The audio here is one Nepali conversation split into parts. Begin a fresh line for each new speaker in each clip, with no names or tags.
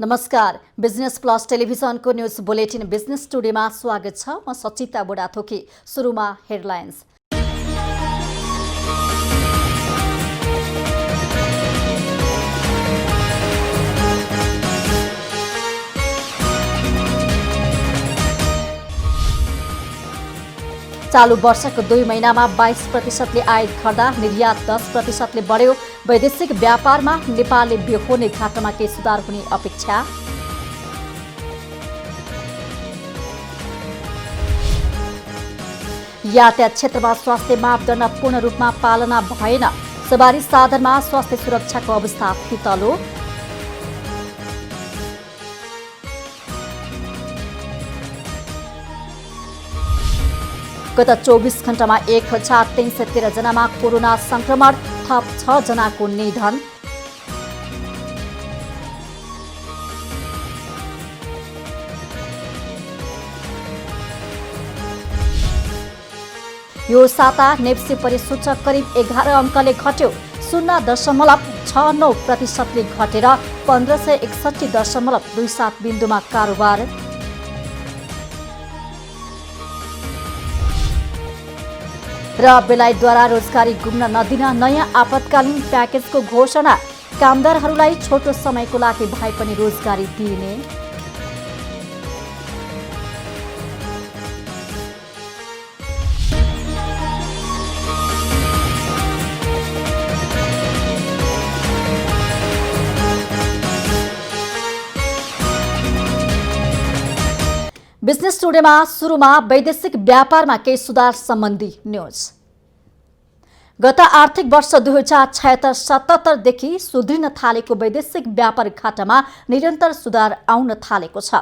नमस्कार, बिजनेस प्लस टेलिभिजनको न्यूज बुलेटिन बिजनेस टुडेमा स्वागत छ। म सचिता बुढाथोकी। सुरुमा हेडलाइन्स। चालू वर्षको 2 महिनामा 22% आयात घट्दा निर्यात 10% बढ्यो। वैदेशिक व्यापारमा नेपालले बेहोर्ने घाटामा केही सुधार हुने अपेक्षा। यातायात क्षेत्रमा स्वास्थ्य मापदण्ड पूर्ण रूपमा पालना भएन। सवारी साधनमा स्वास्थ्य सुरक्षाको अवस्था फितलो। गत 24 घण्टामा 1313 जनामा कोरोना संक्रमण, थप 6 जनाको निधन। यो साता नेप्सी परिसूचक करिब 11 अङ्कले घट्यो। 0.69% घटेर 1561.27 बिन्दुमा कारोबार। र बेलायतद्वारा रोजगारी गुम्न नदिन नयाँ आपतकालीन प्याकेजको घोषणा। कामदारहरूलाई छोटो समयको लागि भए पनि रोजगारी दिइने। बिजनेस टुडेमा सुरुमा वैदेशिक व्यापारमा केही सुधार सम्बन्धी न्यूज। गत आर्थिक वर्ष 2076-77 देखि सुध्रिन थालेको वैदेशिक व्यापार घाटामा निरन्तर सुधार आउन थालेको छ।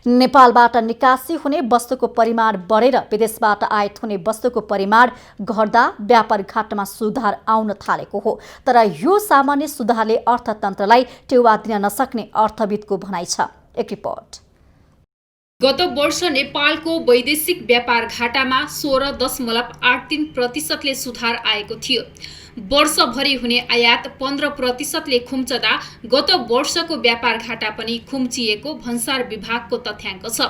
नेपालबाट निकासी हुने वस्तुको परिमाण बढेर विदेशबाट आयात हुने वस्तुको परिमाण घट्दा व्यापार घाटामा सुधार आउन थालेको हो। तर यो सामान्य सुधारले अर्थतन्त्रलाई टेवा दिन नसक्ने अर्थविदको भनाइ छ। एक रिपोर्ट।
गत वर्ष नेपालको वैदेशिक व्यापार घाटामा 16.83% सुधार आएको थियो। वर्षभरि हुने आयात 15% खुम्चदा गत वर्षको व्यापार घाटा पनि खुम्चिएको भन्सार विभागको तथ्याङ्क छ।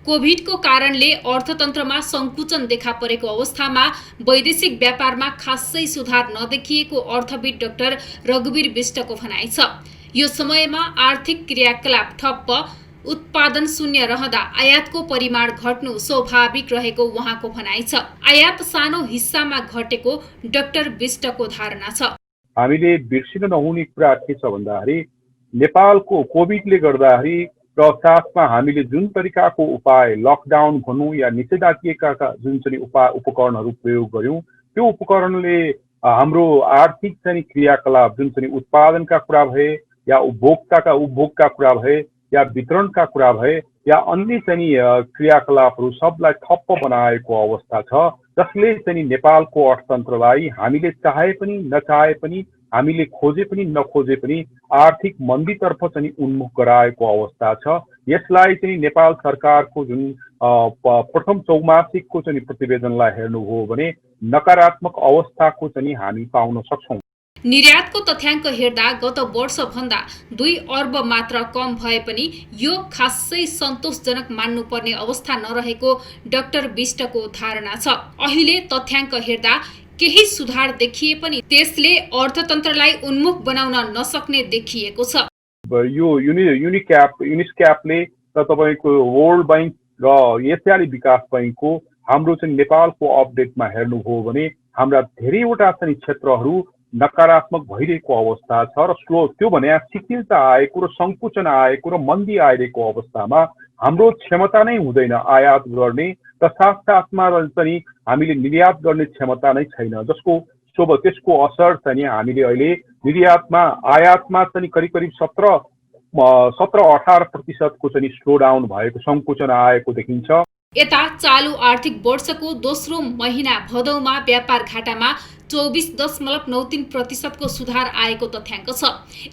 कोभिडको कारणले अर्थतन्त्रमा संकुचन देखा परेको अवस्थामा वैदेशिक व्यापारमा खासै सुधार नदेखिएको अर्थविद डाक्टर रघुवीर विष्टको भनाइ छ। यो समयमा आर्थिक क्रियाकलाप ठप्प, उत्पादन शून्य रहँदा आयातको परिमाण घट्नु स्वाभाविक रहेको उहाँको भनाइ छ। आयात सानो हिस्सामा घटेको डाक्टर विष्टको धारणा छ।
हामीले बिर्सिन नहुने कुरा के छ भन्दाखेरि नेपालको कोभिडले गर्दाखेरि र साथमा हामीले जुन तरिकाको उपाय लकडाउन भनौँ या निषेधाज्ञाका जुन चाहिँ उपकरणहरू प्रयोग गर्यौं, त्यो उपकरणले हाम्रो आर्थिक चाहिँ क्रियाकलाप जुन चाहिँ उत्पादनका कुरा भए या उपभोगका कुरा भए या वितरणका कुरा भए या अन्य चाहिँ क्रियाकलापहरू सबलाई ठप्प बनाएको अवस्था छ, जसले चाहिँ नेपालको अर्थतन्त्रलाई हामीले चाहे पनि नचाहे पनि, हामीले खोजे पनि नखोजे पनि आर्थिक मन्दीतर्फ चाहिँ उन्मुख गराएको अवस्था छ। यसलाई चाहिँ नेपाल सरकारको जुन प्रथम चौमासिकको चाहिँ प्रतिवेदनलाई हेर्नु हो भने नकारात्मक अवस्थाको चाहिँ हामी पाउन सक्छौँ।
निर्यातको तथ्याङ्क हेर्दा गत वर्षभन्दा 2 अर्ब मात्र कम भए पनि यो खासै सन्तोषजनक मान्नुपर्ने अवस्था नरहेको डाक्टर विष्टको धारणा छ। अहिले तथ्याङ्क हेर्दा केही सुधार देखिए पनि त्यसले अर्थतन्त्रलाई उन्मुख बनाउन नसक्ने देखिएको छ।
यो युनिस्क्यापले र तपाईको वर्ल्ड बैंक र एसियाली विकास बैंकको हाम्रो चाहिँ नेपालको अपडेटमा हेर्नु हो भने हाम्रा धेरैवटा चाहिँ क्षेत्रहरू नकारात्मक भइरहेको अवस्था छ र त्यो भने शिथिलता आएको र संकुचन आएको र मन्दी आइरहेको अवस्थामा हाम्रो क्षमता नै हुँदैन आयात गर्ने र साथसाथमा चाहिँ हामीले निर्यात गर्ने क्षमता नै छैन, त्यसको असर चाहिँ हामीले अहिले निर्यातमा आयातमा चाहिँ करिब 17-18% को चाहिँ स्लो डाउन भएको संकुचन आएको देखिन्छ।
यता चालू आर्थिक वर्षको दोस्रो महिना भदौमा व्यापार घाटामा 24.93% सुधार आएको तथ्याङ्क छ।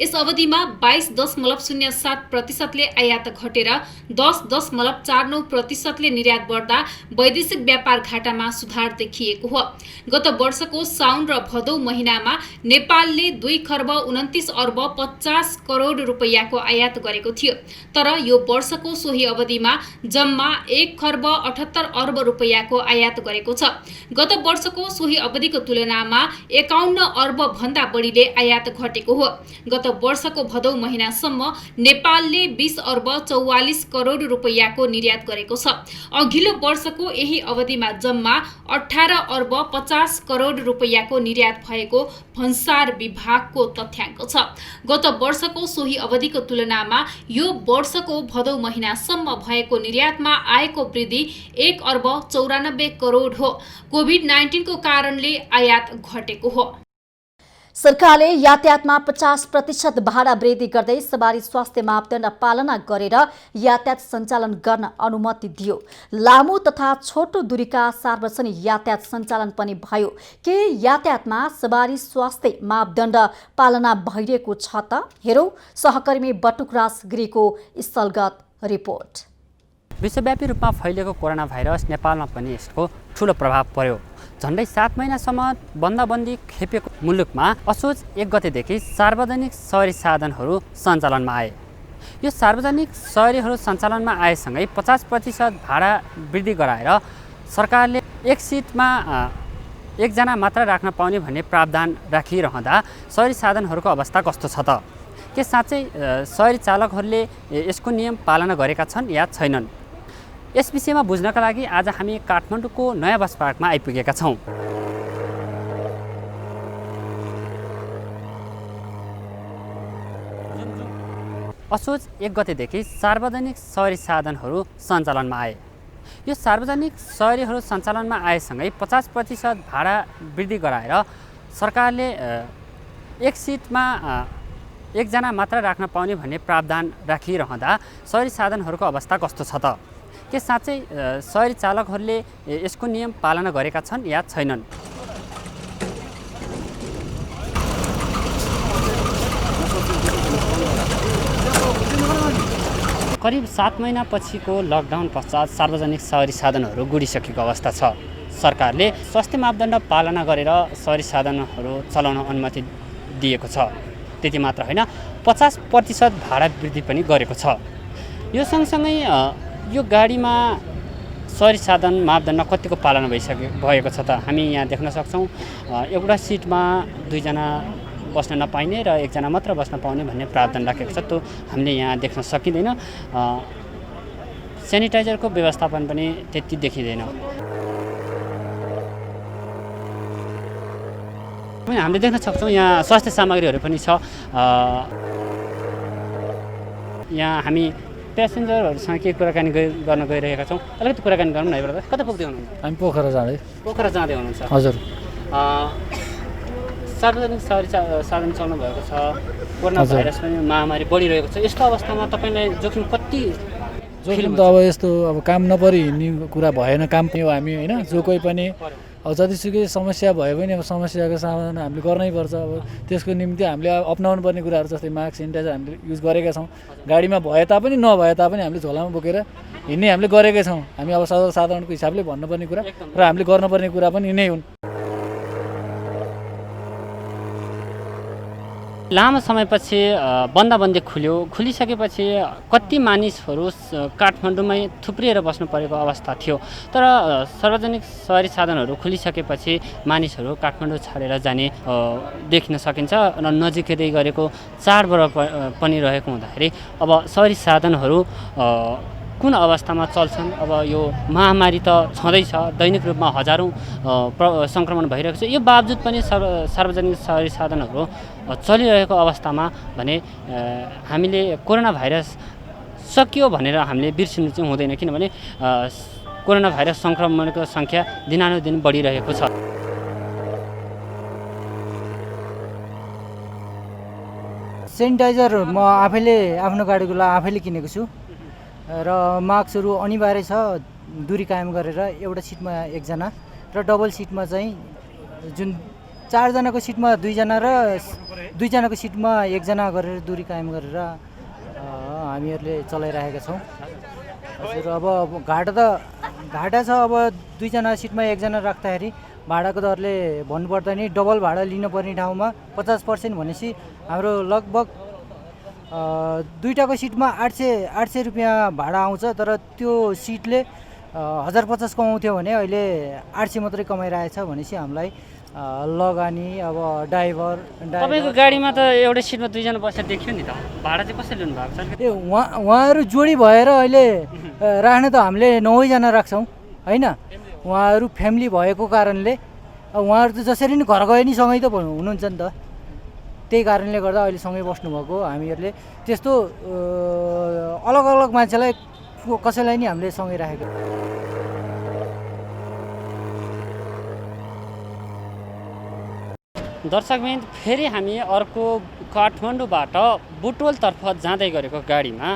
यस अवधिमा 22.07%ले आयात घटेर 10.49%ले निर्यात बढ्दा वैदेशिक व्यापार घाटामा सुधार देखिएको हो। गत वर्षको साउन र भदौ महिनामा नेपालले 2 खर्ब 29 अर्ब 50 करोड रुपैयाँको आयात गरेको थियो, तर यो वर्षको सोही अवधिमा जम्मा 1 खर्ब 78 अर्ब रुपैयाँको आयात गरेको छ। गत वर्षको सोही अवधिको तुलनामा 51 अर्ब भन्दा बढीले आयात घटेको हो। गत वर्षको भदौ महिनासम्म नेपालले 20 अर्ब 44 करोड रुपैयाँको निर्यात गरेको छ। अघिल्लो वर्षको यही अवधिमा जम्मा 18 अर्ब 50 करोड रुपैयाँको निर्यात भएको भन्सार विभागको तथ्याङ्क छ। गत वर्षको सोही अवधिको तुलनामा यो वर्षको भदौ महिनासम्म भएको निर्यातमा आएको वृद्धि 1 अर्ब 94 करोड हो। कोभिड-19 को कारणले आयात घटेको हो।
सरकारले यातायातमा 50% भाडा वृद्धि गर्दै सवारी स्वास्थ्य मापदण्ड पालना गरेर यातायात सञ्चालन गर्न अनुमति दियो। लामो तथा छोटो दूरीका सार्वजनिक यातायात सञ्चालन पनि भयो। के यातायातमा सवारी स्वास्थ्य मापदण्ड पालना भइरहेको छ त? हेरौँ सहकर्मी बटुकराज गिरीको स्थलगत रिपोर्ट।
विश्वव्यापी रूपमा फैलिएको कोरोना भाइरस नेपालमा पनि यसको ठूलो प्रभाव पर्यो। झन्डै 7 महिनासम्म बन्दाबन्दी खेपेको मुलुकमा असोज 1 गतेदेखि सार्वजनिक शहरी साधनहरू सञ्चालनमा आए। यो सार्वजनिक शहरीहरू सञ्चालनमा आएसँगै 50% भाडा वृद्धि गराएर सरकारले एक सिटमा एकजना मात्र राख्न पाउने भन्ने प्रावधान राखिरहँदा शहरी साधनहरूको अवस्था कस्तो छ त? के साँच्चै शहरी चालकहरूले यसको नियम पालना गरेका छन् या छैनन्? यस विषयमा बुझ्नका लागि आज हामी काठमाडौँको नयाँ बस पार्कमा आइपुगेका छौँ। असोज 1 गतेदेखि सार्वजनिक शहरी साधनहरू सञ्चालनमा आए। यो सार्वजनिक शहरीहरू सञ्चालनमा आएसँगै 50% भाडा वृद्धि गराएर सरकारले एक सिटमा एकजना मात्र राख्न पाउने भन्ने प्रावधान राखिरहँदा शहरी साधनहरूको अवस्था कस्तो छ त? के साँच्चै शहरी चालकहरूले यसको नियम पालना गरेका छन् या छैनन्? करिब 7 महिनापछिको लकडाउन पश्चात सार्वजनिक शहरी साधनहरू गुडिसकेको अवस्था छ। सरकारले स्वास्थ्य मापदण्ड पालना गरेर शहरी साधनहरू चलाउन अनुमति दिएको छ। त्यति मात्र होइन, 50% भाडा वृद्धि पनि गरेको छ। यो सँगसँगै यो गाडीमा शहरी साधन मापदण्ड कतिको पालना भएको छ त? हामी यहाँ देख्न सक्छौँ एउटा सिटमा 2 जना बस्न नपाइने र 1 जना मात्र बस्न पाउने भन्ने प्रावधान राखेको छ। त्यो हामीले यहाँ देख्न सकिँदैन। सेनिटाइजरको व्यवस्थापन पनि त्यति देखिँदैन। हामीले देख्न सक्छौँ यहाँ स्वास्थ्य सामग्रीहरू पनि छ। यहाँ हामी प्यासेन्जरहरूसँग के कुराकानी गर्न गइरहेका छौँ। अलिकति कुराकानी गरौँ न। है ब्रदर, कता पुग्दै हुनुहुन्छ?
हामी पोखरा जाँदै
हुनुहुन्छ?
हजुर।
सार्वजनिक शहरी साधन चल्नु भएको छ, कोरोना भाइरस पनि महामारी बढिरहेको छ। यस्तो अवस्थामा तपाईँलाई जोखिम कति?
जोखिम त अब यस्तो अब काम नपरि हिँड्ने कुरा भएन। काम पनि हो हामी होइन, जो कोही पनि अब जतिसुकै समस्या भयो भने अब समस्याको समाधान हामीले गर्नै पर्छ। अब त्यसको निम्ति हामीले अपनाउनु पर्ने कुराहरू जस्तै मास्क, सेनिटाइजर हामीले युज गरेका छौँ। गाडीमा भए तापनि नभए तापनि हामीले झोलामा बोकेर हिँड्ने हामीले गरेकै छौँ। हामी अब सर्वसाधारणको हिसाबले भन्नुपर्ने कुरा र हामीले गर्नुपर्ने कुरा पनि यिनै हुन्।
लामो समयपछि बन्दाबन्दी खुलिसकेपछि कति मानिसहरू काठमाडौँमै थुप्रिएर बस्नु परेको अवस्था थियो। तर सार्वजनिक शहरी साधनहरू खुलिसकेपछि मानिसहरू काठमाडौँ छाडेर जाने देखिन सकिन्छ र नजिकै गरेको चाडपर्व पनि रहेको हुँदाखेरि अब शहरी साधनहरू कुन अवस्थामा चल्छन्? अब यो महामारी त छँदैछ, दैनिक रूपमा हजारौँ सङ्क्रमण भइरहेको छ। यो बावजुद पनि सार्वजनिक शहरी साधनहरू चलिरहेको अवस्थामा भने हामीले कोरोना भाइरस सकियो भनेर हामीले बिर्सिनु चाहिँ हुँदैन, किनभने कोरोना भाइरस सङ्क्रमणको सङ्ख्या दिनानुदिन बढिरहेको छ।
सेनिटाइजर म आफैले आफ्नो गाडीको लागि आफैले किनेको छु र मास्कहरू अनिवार्य छ। दूरी कायम गरेर एउटा सिटमा एकजना र डबल सिटमा चाहिँ जुन 4जनाको सिटमा 2जना र 2जनाको सिटमा 1जना गरेर दूरी कायम गरेर हामीहरूले चलाइरहेका छौँ। हजुर अब घाटा छ। अब 2जना सिटमा 1जना राख्दाखेरि भाडाको दरले भन्नुपर्दा नि डबल भाडा लिनुपर्ने ठाउँमा 50% भनेपछि हाम्रो लगभग 2टाको सिटमा 800 रुपियाँ भाडा आउँछ। तर त्यो सिटले 1050 कमाउँथ्यो भने अहिले 800 मात्रै कमाइरहेछ भनेपछि हामीलाई लगानी अब ड्राइभर
तपाईँको गाडीमा त एउटै सिटमा 2जना बसेर देखियो नि त, भाडा चाहिँ कसरी लिनु भएको छ?
उहाँहरू जोडी भएर अहिले राख्ने त हामीले 9जना राख्छौँ होइन। उहाँहरू फ्यामिली भएको कारणले उहाँहरू त जसरी नि घर गए नि सँगै त हुनुहुन्छ नि त, त्यही कारणले गर्दा अहिले सँगै बस्नुभएको। हामीहरूले त्यस्तो अलग अलग मान्छेलाई कसैलाई नि हामीले सँगै राखेको।
दर्शकबिन, फेरि हामी अर्को काठमाडौँबाट बुटवलतर्फ जाँदै गरेको गाडीमा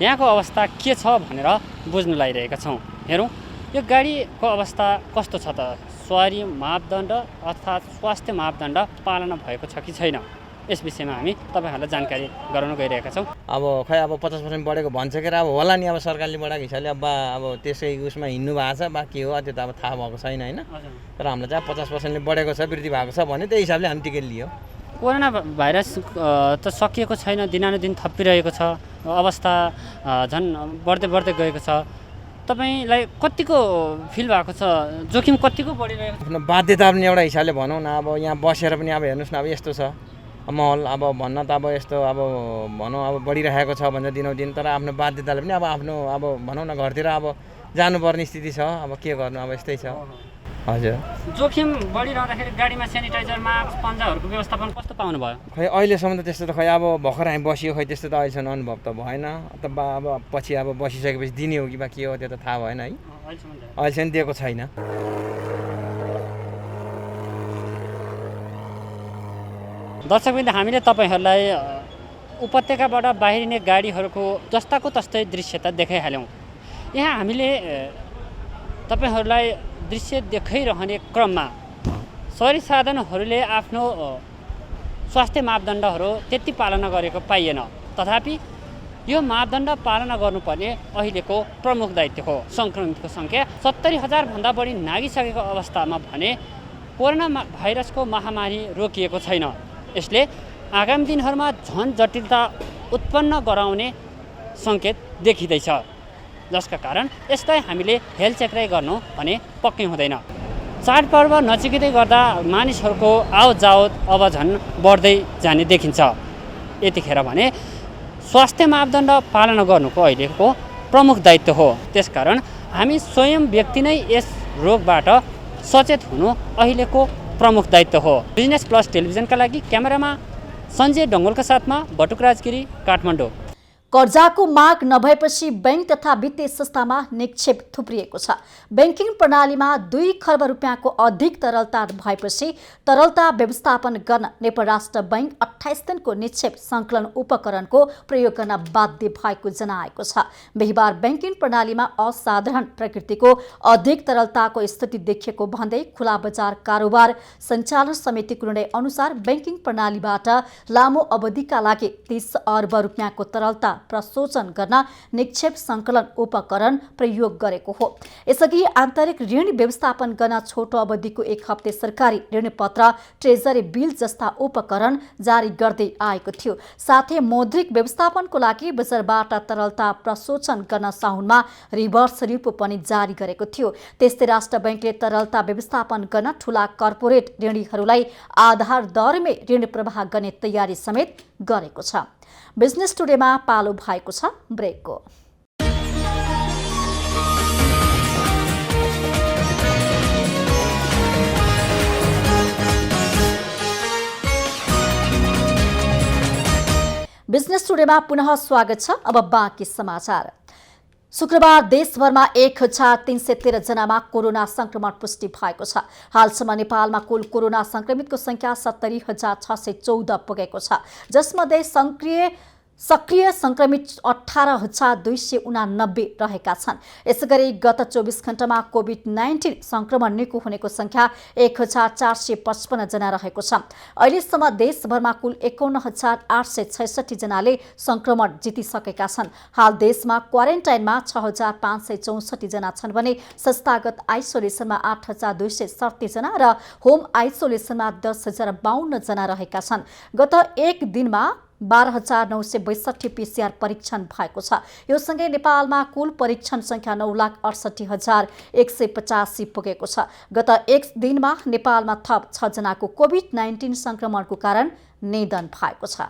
यहाँको अवस्था के छ भनेर बुझ्न लागिरहेका छौँ। हेरौँ यो गाडीको अवस्था कस्तो छ त, सवारी मापदण्ड अर्थात् स्वास्थ्य मापदण्ड पालना भएको छ कि छैन, यस विषयमा हामी तपाईँहरूलाई जानकारी गराउन गइरहेका छौँ।
अब खै अब 50% बढेको भन्छ के अब होला नि, अब सरकारले बढाएको हिसाबले अब त्यसै उसमा हिँड्नु भएको छ, बाँकी हो त्यो त अब थाहा भएको छैन होइन। तर हामीलाई चाहिँ 50%ले बढेको छ, वृद्धि भएको छ भने त्यही हिसाबले हामी टिकट लियो।
कोरोना भाइरस त सकिएको छैन, दिनानुदिन थपिरहेको छ, अवस्था झन् बढ्दै गएको छ। तपाईँलाई कतिको फिल भएको छ, जोखिम कतिको बढिरहेको छ?
आफ्नो बाध्यता पनि एउटा हिसाबले भनौँ न, अब यहाँ बसेर पनि अब हेर्नुहोस् न, अब यस्तो छ महल, अब भन्न त अब यस्तो अब भनौँ अब बढिरहेको छ भन्छ दिनौदिन, तर आफ्नो बाध्यताले पनि अब आफ्नो अब भनौँ न घरतिर अब जानुपर्ने स्थिति छ। अब के गर्नु, अब यस्तै छ। हजुर,
जोखिम बढिरहँदाखेरि गाडीमा सेनिटाइजर, मास्क, पन्जाहरूको व्यवस्थापन कस्तो पाउनु भयो?
खै अहिलेसम्म त त्यस्तो त खै अब भर्खर हामी बसियो, खै त्यस्तो त अहिलेसम्म अनुभव त भएन। त अब पछि अब बसिसकेपछि दिने हो कि बा के हो त्यो त थाहा भएन है, अहिलेसम्म दिएको छैन।
दर्शकबिन, हामीले तपाईँहरूलाई उपत्यकाबाट बाहिरिने गाडीहरूको जस्ताको तस्तै दृश्यता देखाइहाल्यौँ। यहाँ हामीले तपाईँहरूलाई दृश्य देखाइरहने क्रममा शहरी साधनहरूले आफ्नो स्वास्थ्य मापदण्डहरू त्यति पालना गरेको पाइएन। तथापि यो मापदण्ड पालना गर्नुपर्ने अहिलेको प्रमुख दायित्व हो। सङ्क्रमितको सङ्ख्या 70,000 भन्दा बढी नागिसकेको अवस्थामा भने कोरोना भाइरसको महामारी रोकिएको छैन। यसले आगामी दिनहरूमा झन् जटिलता उत्पन्न गराउने सङ्केत देखिँदैछ, जसका कारण यसलाई हामीले हेलचेक्राइ गर्नु भने पक्कै हुँदैन। चाडपर्व नजिकै गर्दा मानिसहरूको आवजावत अब झन् बढ्दै जाने देखिन्छ। यतिखेर भने स्वास्थ्य मापदण्ड पालना गर्नुको अहिलेको प्रमुख दायित्व हो। त्यसकारण हामी स्वयं व्यक्ति नै यस रोगबाट सचेत हुनु अहिलेको प्रमुख दायित्व हो। बिजनेस प्लस टेलिभिजनका लागि क्यामेरामा सञ्जय डङ्गोलका साथमा बटुक राजगिरी, काठमाडौँ।
कर्जाको माग नभएपछि बैंक तथा वित्तीय संस्थामा निक्षेप थुप्रिएको छ। बैंकिङ प्रणालीमा 2 खर्ब रुपियाँको अधिक तरलता भएपछि तरलता व्यवस्थापन गर्न नेपाल राष्ट्र बैंक 28 दिनको निक्षेप सङ्कलन उपकरणको प्रयोग गर्न बाध्य भएको जनाएको छ। बिहिबार बैंकिङ प्रणालीमा असाधारण प्रकृतिको अधिक तरलताको स्थिति देखिएको भन्दै खुला बजार कारोबार सञ्चालन समितिको निर्णय अनुसार बैंकिङ प्रणालीबाट लामो अवधिका लागि 30 अर्ब रुपियाँको तरलता प्रशोचन गर्न निक्षेप सङ्कलन उपकरण प्रयोग गरेको हो। यसअघि आन्तरिक ऋण व्यवस्थापन गर्न छोटो अवधिको 1 हप्ते सरकारी ऋणपत्र, ट्रेजरी बिल जस्ता उपकरण जारी गर्दै आएको थियो। साथै मौद्रिक व्यवस्थापनको लागि बजारबाट तरलता प्रशोचन गर्न साउनमा रिभर्स रिपो पनि जारी गरेको थियो। त्यस्तै राष्ट्र बैंकले तरलता व्यवस्थापन गर्न ठूला कर्पोरेट ऋणीहरूलाई आधार दरमै ऋण प्रवाह गर्ने तयारी समेत गरेको छ। बिजनेस टुडेमा पालो भएको छ ब्रेकको। बिजनेस टुडेमा पुनः स्वागत छ। अब बाँकी समाचार। शुक्रबार देशभरमा 1313 जनामा कोरोना संक्रमण पुष्टि भएको छ। हालसम्म नेपालमा कुल कोरोना संक्रमितको संख्या 70,614 पुगेको छ, जसमध्ये सक्रिय सक्रिय संक्रमित 18,289 रहेका छन्। यसैगरी गत 24 घण्टामा कोभिड-19 संक्रमण निको हुनेको संख्या 1,455 जना रहेको छ। अहिलेसम्म देशभरमा कुल 51,866 जनाले संक्रमण जितिसकेका छन्। हाल देशमा क्वारेन्टाइनमा 6,564 जना छन् भने संस्थागत आइसोलेसनमा 8,237 जना र होम आइसोलेसनमा 10,052 जना रहेका छन्। गत एक दिनमा 12,962 PCR परीक्षण भएको छ। यो सँगै नेपालमा कुल परीक्षण संख्या 9,68,185 पुगेको छ। गत एक दिनमा नेपालमा थप 6 जनाको कोभिड-19 संक्रमणको कारण निधन भएको छ।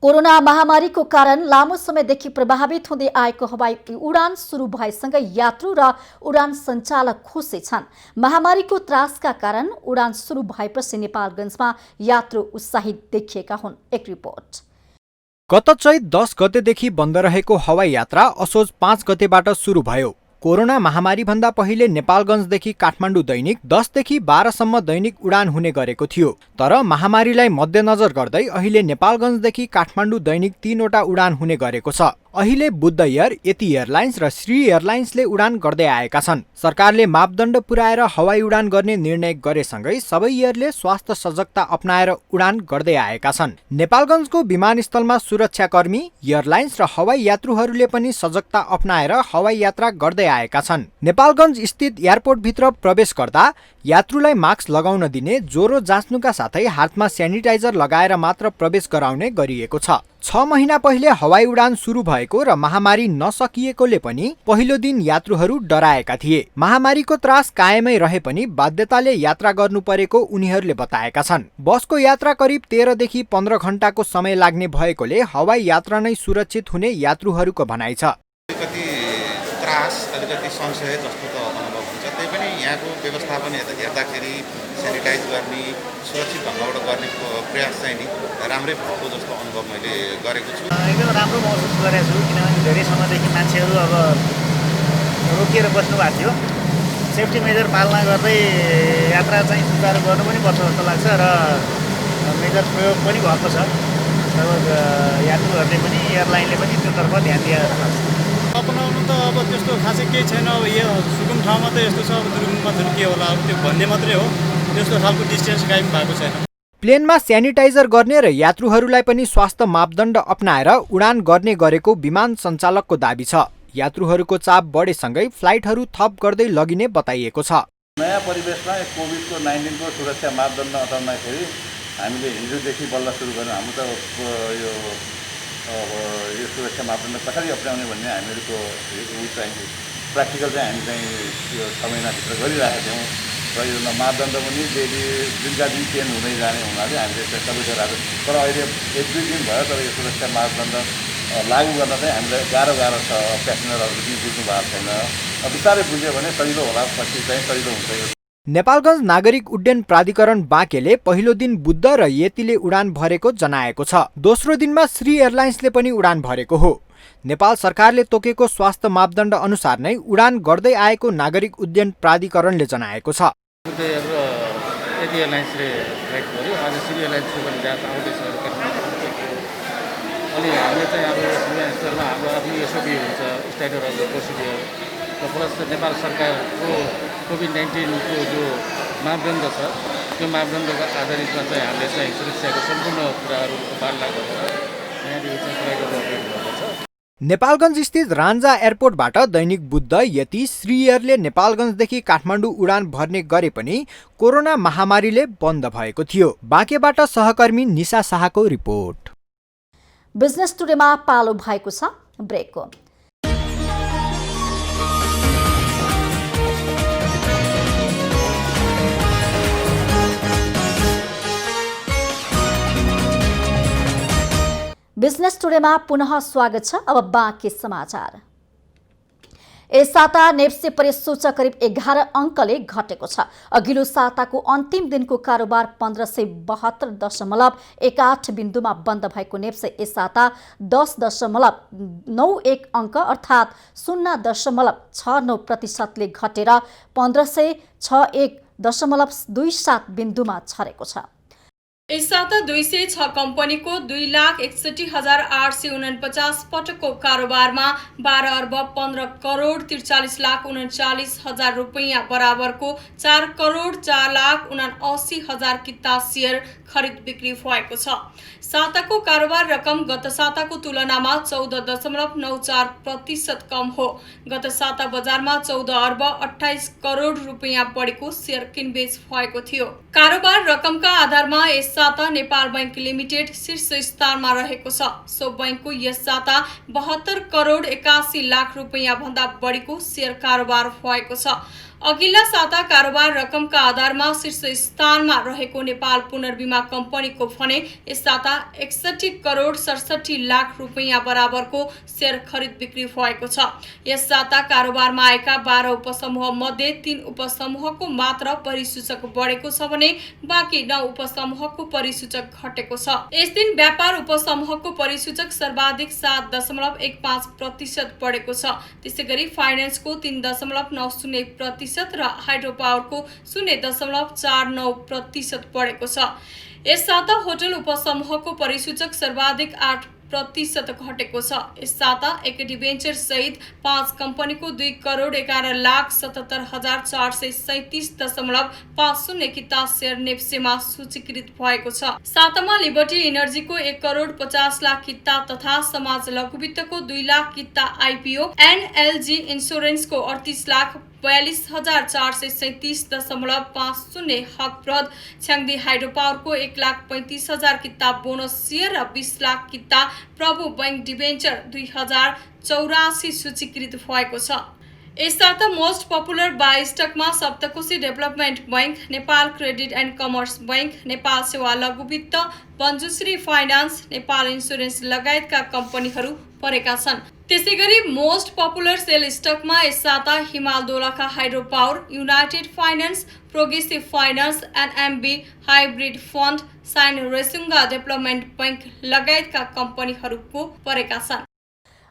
कोरोना महामारीको कारण लामो समयदेखि प्रभावित हुँदै आएको हवाई उडान सुरु भएसँगै यात्रु र उडान सञ्चालक खुसी छन्। महामारीको त्रासका कारण उडान सुरु भएपछि नेपालगञ्जमा यात्रु उत्साहित देखिएका हुन्। एक रिपोर्ट।
गत चैत 10 गतेदेखि बन्द रहेको हवाई यात्रा असोज 5 गतेबाट सुरु भयो। कोरोना महामारीभन्दा पहिले नेपालगञ्जदेखि काठमाडौँ दैनिक 10 देखि 12 सम्म दैनिक उडान हुने गरेको थियो। तर महामारीलाई मध्यनजर गर्दै अहिले नेपालगञ्जदेखि काठमाडौँ दैनिक 3 वटा उडान हुने गरेको छ। अहिले बुद्ध एयर, यति एयरलाइन्स र श्री एयरलाइन्सले उडान गर्दै आएका छन्। सरकारले मापदण्ड पुर्याएर हवाई उडान गर्ने निर्णय गरेसँगै सबै एयरले स्वास्थ्य सजगता अपनाएर उडान गर्दै आएका छन्। नेपालगञ्जको विमानस्थलमा सुरक्षाकर्मी, एयरलाइन्स र हवाई यात्रुहरूले पनि सजगता अपनाएर हवाई यात्रा गर्दै आएका छन्। नेपालगञ्ज स्थित एयरपोर्टभित्र प्रवेश गर्दा यात्रुलाई मास्क लगाउन दिने, ज्वरो जाँच्नुका साथै हातमा सेनिटाइजर लगाएर मात्र प्रवेश गराउने गरिएको छ। 6 महिना पहिले हवाई उडान सुरु भएको र महामारी नसकिएकोले पनि पहिलो दिन यात्रुहरू डराएका थिए। महामारीको त्रास कायमै रहे पनि बाध्यताले यात्रा गर्नु परेको उनीहरूले बताएका छन्। बसको यात्रा करिब 13 देखि 15 घण्टाको समय लाग्ने भएकोले हवाई यात्रा नै सुरक्षित हुने यात्रुहरूको भनाइ छ।
अलिकति त्रास, अलिकति संशय जस्तो त अनुभव हुन्छ। त्यही पनि यहाँको व्यवस्थापन हेर्दाखेरि सेनिटाइज गर्ने, सुरक्षित ढङ्गबाट गर्ने प्रयास चाहिँ नि राम्रै भएको जस्तो अनुभव मैले गरेको छु।
एकदम राम्रो महसुस गरेको छु, किनभने धेरै समयदेखि मान्छेहरू अब रोकिएर बस्नु भएको थियो। सेफ्टी मेजर पालना गर्दै यात्रा चाहिँ सुचारू गर्नु पनि पर्छ जस्तो लाग्छ र मेजर प्रयोग पनि भएको छ। अब यात्रुहरूले पनि एयरलाइनले पनि त्योतर्फ ध्यान दिएको छ।
अपनाउनु त अब त्यस्तो खासै केही छैन। अब यो सुकुम ठाउँमा त यस्तो छ, अब दुर्गममा त के होला, अब त्यो भन्ने मात्रै हो। त्यस्तो खालको डिस्टेन्स कायम भएको छैन।
प्लेनमा सेनिटाइजर गर्ने र यात्रुहरूलाई पनि स्वास्थ्य मापदण्ड अपनाएर उडान गर्ने गरेको विमान सञ्चालकको दाबी छ। यात्रुहरूको चाप बढेसँगै फ्लाइटहरू थप गर्दै लगिने बताइएको छ।
नयाँ परिवेशमा कोभिड-19 को सुरक्षा मापदण्ड अटाउनखेरि हामीले हिजोदेखि बल्ल सुरु गर्यौँ। हाम्रो त यो सुरक्षा मापदण्ड कसरी अप्नाउने भन्ने हामीहरूको चाहिँ प्र्याक्टिकल चाहिँ हामी चाहिँ यो 6 महिनाभित्र गरिरहेका थियौँ र यो मापदण्ड पनि डेली दिनका दिन चेन्ज हुँदै जाने हुनाले हामीले सबै गराएको। तर अहिले 1-2 दिन भयो, तर यो सुरक्षा मापदण्ड लागू गर्न चाहिँ हामीलाई गाह्रो छ। प्यासेन्जरहरूले पनि बुझ्नु भएको छैन। बिस्तारै बुझ्यो भने सजिलो होला, पछि चाहिँ सजिलो हुन्छ।
नेपालगञ्ज नागरिक उड्डयन प्राधिकरण बाँकेले पहिलो दिन बुद्ध र यतिले उडान भरेको जनाएको छ। दोस्रो दिनमा श्री एयरलाइन्सले पनि उडान भरेको हो। नेपाल सरकारले तोकेको स्वास्थ्य मापदण्ड अनुसार नै उडान गर्दै आएको नागरिक उड्डयन प्राधिकरणले जनाएको छ।
यति एयरलाइन्सले फ्लाइट गर्यो, आज श्री एयरलाइन्सको पनि जाँच आउँदैछ। अनि हामीले चाहिँ अब विमानस्थलमा हाम्रो आफ्नो एसओपी हुन्छ, स्ट्यान्डर्ड अफ प्रोसिडियर र प्लस नेपाल सरकारको कोभिड-19 को जो मापदण्ड छ, त्यो मापदण्डको आधारितमा चाहिँ हामीले चाहिँ सुरक्षाको सम्पूर्ण कुराहरूको पालना गरेर यहाँदेखि चाहिँ फ्लाइट भएको छ।
नेपालगञ्ज स्थित रान्जा एयरपोर्टबाट दैनिक बुद्ध, यति, श्री एयरले नेपालगञ्जदेखि काठमाडौँ उडान भर्ने गरे पनि कोरोना महामारीले बन्द भएको थियो। बाँकेबाट सहकर्मी निशा शाहको रिपोर्ट।
बिजनेस टुडेमा पालो भएको छ ब्रेकको। बिजनेस टुडेमा पुनः स्वागत छ। अब बाँकी समाचार। यस साता नेप्से परिसूचक करिब 11 अङ्कले घटेको छ। अघिल्लो साताको अन्तिम दिनको कारोबार 1572.18 बिन्दुमा बन्द भएको नेप्से यस साता 10.91 अङ्क अर्थात् 0.69% घटेर 1561.27 बिन्दुमा छरेको छ।
यससाता 206 कम्पनीको 2,61,849 पटकको कारोबारमा 12 अर्ब 15 करोड 43,39,000 रुपैयाँ बराबरको 4 करोड 4,79,000 किता सेयर खरिद बिक्री भएको छ। साताको कारोबार रकम गत साताको तुलनामा 14.94% कम हो। गत साता बजारमा 14 अर्ब 28 करोड रुपैयाँ बढीको सेयर किनबेच भएको थियो। कारोबार रकमका आधारमा यस साता नेपाल बैंक लिमिटेड शीर्ष स्थानमा रहेको छ। सो बैंकको यस साता 72 करोड 81 लाख रुपैयाँ भन्दा बढीको सेयर कारोबार भएको छ। अघिल्ला साता कारोबार रकमका आधारमा शीर्ष स्थानमा रहेको नेपाल पुनर्बिमा कम्पनीको भने यस साता 61 करोड 67 लाख रुपैयाँ बराबरको सेयर खरिद बिक्री भएको छ। यस साता कारोबारमा आएका 12 उपसमूह मध्ये 3 उपसमूहको मात्र परिसूचक बढेको छ भने बाँकी 9 उपसमूहको परिसूचक घटेको छ। यस दिन व्यापार उपसमूहको परिसूचक सर्वाधिक 7.15% बढेको छ। त्यसैगरी फाइनान्सको 3.90% र हाइड्रो पावरको 0.49% बढेको छ। यस साता होटल उपसमूहको परिसूचक सर्वाधिक 8% घटेको छ। यस साता एक डिबेन्चर सहित 5 कम्पनीको 2 करोड 11,77,437.50 किता सेयर नेप्सेमा सूचीकृत भएको छ। सातामा लिबर्टी इनर्जीको 1 करोड 50 लाख किता तथा समाज लघुवित्तको 2 लाख किता आइपीओ, एनएलजी इन्स्योरेन्सको 38,42,437.50 हकप्रद, छ्याङ्दी हाइड्रो पावरको 1,35,000 किता बोनस सेयर र 20 लाख किता प्रभु बैंक डिबेन्चर 2084 सूचीकृत भएको छ। यस साता मोस्ट पपुलर बाई स्टकमा Saptakoshi development bank, Nepal credit and commerce bank, Nepal सेवा लघुवित्त, बन्जुश्री फाइनान्स, नेपाल इन्स्योरेन्स लगायतका कम्पनीहरू परेका छन्। त्यसैगरी मोस्ट पपुलर सेल स्टकमा यस साता Himal Dolakha hydro power, united finance, progressive finance, NMB hybrid fund, Shine Resunga development bank लगायतका कम्पनीहरूको परेका छन्।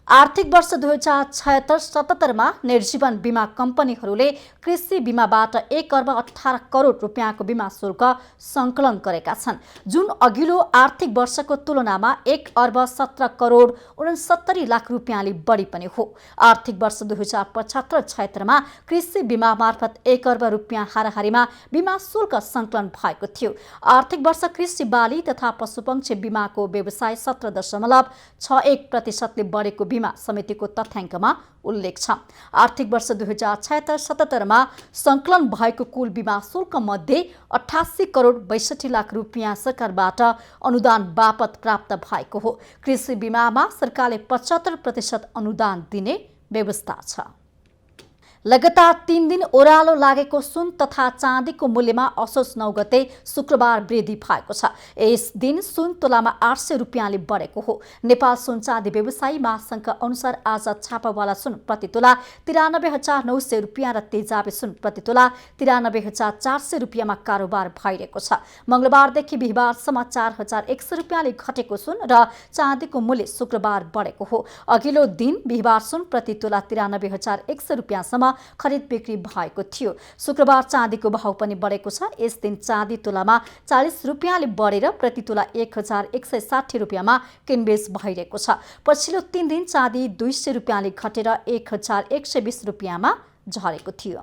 आर्थिक वर्ष 2076-77 निर्जीवन बीमा कम्पनीहरूले कृषि बीमाबाट 1 अर्ब 18 करोड रुपियाँको बीमा शुल्क सङ्कलन गरेका छन्, जुन अघिल्लो आर्थिक वर्षको तुलनामा 1 अर्ब 17 करोड 69 लाख रुपियाँले बढी पनि हो। आर्थिक वर्ष 2075-76 कृषि बीमा मार्फत 1 अर्ब रुपियाँ हाराहारीमा बीमा शुल्क सङ्कलन भएको थियो। आर्थिक वर्ष कृषि बाली तथा पशुपक्षी बीमाको व्यवसाय 17.61% बढेको बीमा समितिको तथ्याङ्कमा उल्लेख छ। आर्थिक वर्ष 2076-77 सङ्कलन भएको कुल बीमा शुल्क मध्ये 88 करोड 62 लाख रुपियाँ सरकारबाट अनुदान बापत प्राप्त भएको हो। कृषि बीमामा सरकारले 75% अनुदान दिने व्यवस्था छ। लगातार 3 दिन ओह्रालो लागेको सुन तथा चाँदीको मूल्यमा असोज 9 गते शुक्रबार वृद्धि भएको छ। यस दिन सुन तोलामा 800 रुपियाँले बढेको हो। नेपाल सुन चाँदी व्यवसायी महासङ्घका अनुसार आज छापावाला सुन प्रति तोला 93,900 रुपियाँ र तेजाबी सुन प्रति तोला 93,400 रुपियाँमा कारोबार भइरहेको छ। मंगलबारदेखि बिहिबारसम्म 4,100 रुपियाँले घटेको सुन र चाँदीको मूल्य शुक्रबार बढेको हो। अघिल्लो दिन बिहिबार सुन प्रति तोला 93,100 रुपियाँसम्म खरिद बिक्री भएको थियो। शुक्रबार चाँदीको भाव पनि बढेको छ। यस दिन चाँदी तोलामा 40 रुपियाँले बढेर प्रति तोला 1,160 रुपियाँमा किनबेच भइरहेको छ। पछिल्लो 3 दिन चाँदी 200 रुपियाँले घटेर 1,120 रुपियाँमा झरेको थियो।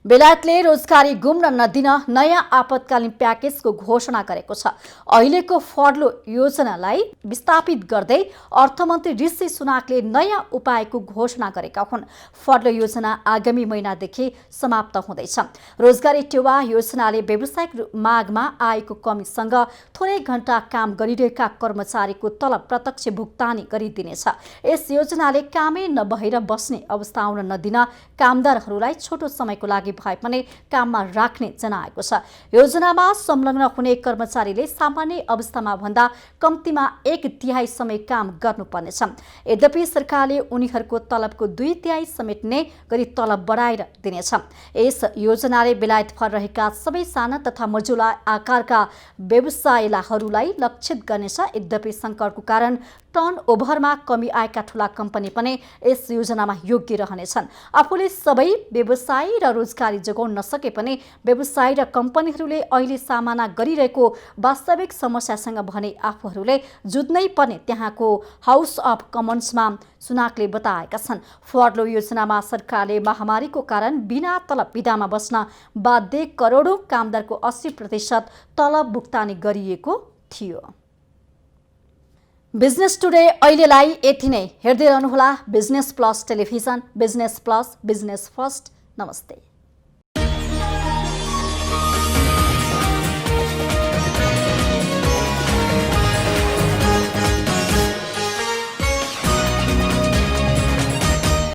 बेलायतले रोजगारी गुम्न नदिन नयाँ आपतकालीन प्याकेजको घोषणा गरेको छ। अहिलेको फर्लो योजनालाई विस्थापित गर्दै अर्थमन्त्री ऋषि सुनाकले नयाँ उपायको घोषणा गरेका हुन्। फर्लो योजना आगामी महिनादेखि समाप्त हुँदैछ। रोजगारी टेवा योजनाले व्यावसायिक मागमा आएको कमीसँग थोरै घण्टा काम गरिरहेका कर्मचारीको तलब प्रत्यक्ष भुक्तानी गरिदिनेछ। यस योजनाले कामै नभएर बस्ने अवस्था आउन नदिन कामदारहरूलाई छोटो समयको लागि भए पनि काममा राख्ने जनाएको छ। योजनामा संलग्न हुने कर्मचारीले सामान्य अवस्थामा भन्दा कम्तीमा 1/3 समय काम गर्नुपर्नेछ। यद्यपि सरकारले उनीहरूको तलबको 2/3 समेट्ने गरी तलब बढाएर दिनेछ। यस योजनाले बेलायतभर रहेका सबै साना तथा मझौला आकारका व्यवसायीहरूलाई लक्षित गर्नेछ। यद्यपि सङ्कटको कारण टर्न ओभरमा कमी आएका ठूला कम्पनी पनि यस योजनामा योग्य रहनेछन्। आफूले सबै व्यवसाय र रोजगारी जोगाउन नसके पनि व्यवसाय र कम्पनीहरूले अहिले सामना गरिरहेको वास्तविक समस्यासँग भने आफूहरूले जुझ्नै पर्ने त्यहाँको हाउस अफ कमन्समा सुनाकले बताएका छन्। फर्लो योजनामा सरकारले महामारीको कारण बिना तलब बिदामा बस्न बाध्य करोडौं कामदारको 80% तलब भुक्तानी गरिएको थियो। बिजनेस टुडे अहिलेलाई यति नै। हेर्दै रहनुहोला business plus television, business plus, business first. नमस्ते।